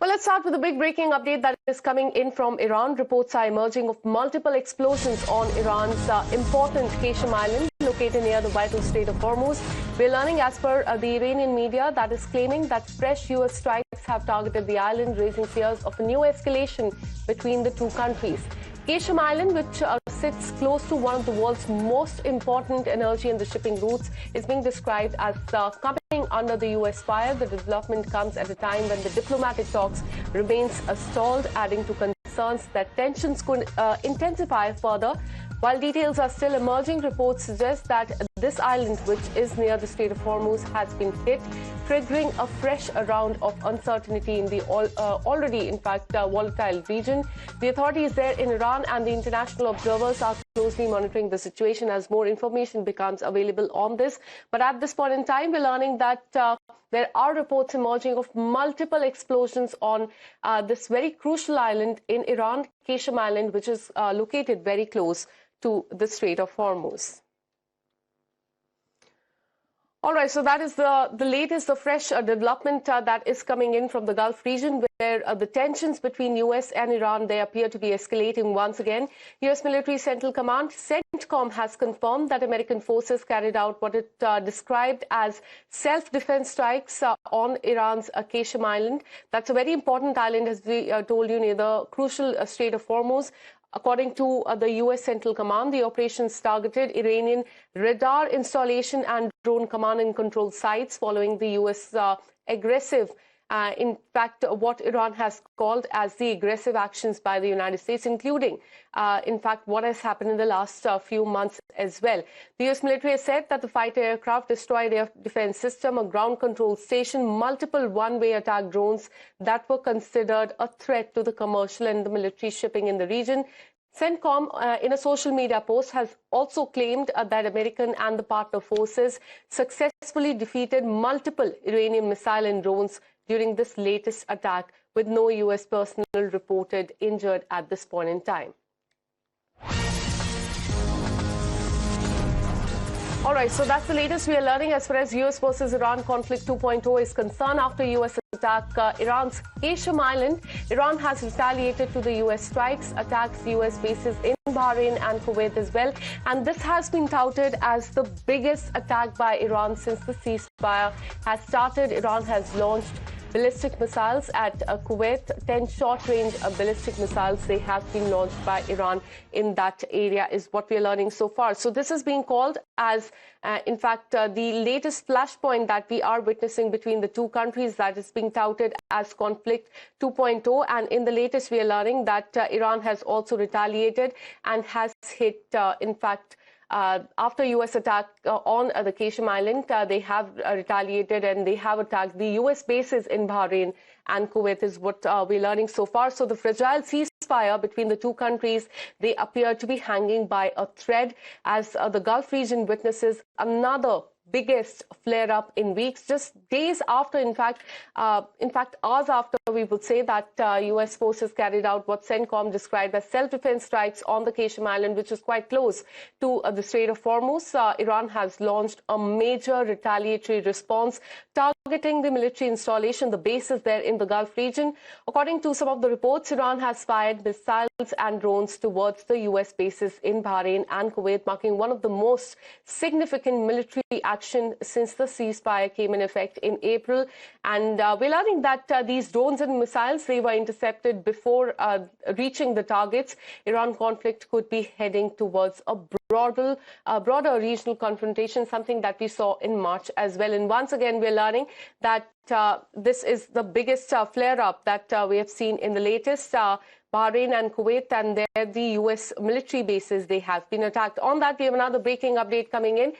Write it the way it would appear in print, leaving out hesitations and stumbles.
Well, let's start with a big breaking update that is coming in from Iran. Reports are emerging of multiple explosions on Iran's important Qeshm Island, located near the vital Strait of Hormuz. We're learning, as per the Iranian media, that is claiming that fresh U.S. strikes have targeted the island, raising fears of a new escalation between the two countries. Qeshm Island, which sits close to one of the world's most important energy and the shipping routes, is being described as coming under the U.S. fire. The development comes at a time when the diplomatic talks remains stalled, adding to concerns that tensions could intensify further. While details are still emerging, reports suggest that this island, which is near the Strait of Hormuz, has been hit, triggering a fresh round of uncertainty in the already, in fact, volatile region. The authorities there in Iran and the international observers are closely monitoring the situation as more information becomes available on this. But at this point in time, we're learning that there are reports emerging of multiple explosions on this very crucial island in Iran, Qeshm Island, which is located very close to the Strait of Hormuz. All right, so that is the latest, the fresh development that is coming in from the Gulf region, where the tensions between U.S. and Iran, they appear to be escalating once again. U.S. Military Central Command, CENTCOM, has confirmed that American forces carried out what it described as self-defense strikes on Iran's Qeshm Island. That's a very important island, as we told you, near the crucial Strait of Hormuz. According to the U.S. Central Command, the operations targeted Iranian radar installation and drone command and control sites following the U.S. aggressive, in fact, what Iran has called as the aggressive actions by the United States, including, in fact, what has happened in the last few months as well. The U.S. military has said that the fighter aircraft destroyed air defense system, a ground control station, multiple one-way attack drones that were considered a threat to the commercial and the military shipping in the region. CENTCOM, in a social media post, has also claimed that American and the partner forces successfully defeated multiple Iranian missile and drones during this latest attack, with no U.S. personnel reported injured at this point in time. All right, so that's the latest we are learning as far as U.S. versus Iran conflict 2.0 is concerned. After U.S. attack Iran's Qeshm Island, Iran has retaliated to the U.S. strikes, attacks U.S. bases in Bahrain and Kuwait as well. And this has been touted as the biggest attack by Iran since the ceasefire has started. Iran has launched ballistic missiles at Kuwait. 10 short-range ballistic missiles, they have been launched by Iran in that area, is what we are learning so far. So this is being called as, in fact, the latest flashpoint that we are witnessing between the two countries, that is being touted as conflict 2.0. And in the latest, we are learning that Iran has also retaliated and has hit, in fact, after U.S. attack on the Qeshm Island, they have retaliated and they have attacked the U.S. bases in Bahrain and Kuwait, is what we're learning so far. So the fragile ceasefire between the two countries, they appear to be hanging by a thread as the Gulf region witnesses another biggest flare-up in weeks, just days after, in fact, hours after, we would say that U.S. forces carried out what CENTCOM described as self-defense strikes on the Qeshm Island, which is quite close to the Strait of Hormuz. Iran has launched a major retaliatory response targeting the military installation, the bases there in the Gulf region. According to some of the reports, Iran has fired missiles and drones towards the U.S. bases in Bahrain and Kuwait, marking one of the most significant military action since the ceasefire came in effect in April. And we're learning that these drones and missiles, they were intercepted before reaching the targets. Iran conflict could be heading towards a broader regional confrontation, something that we saw in March as well. And once again, we're learning that this is the biggest flare-up that we have seen in the latest. Bahrain and Kuwait, and there the U.S. military bases, they have been attacked. On that, we have another breaking update coming in.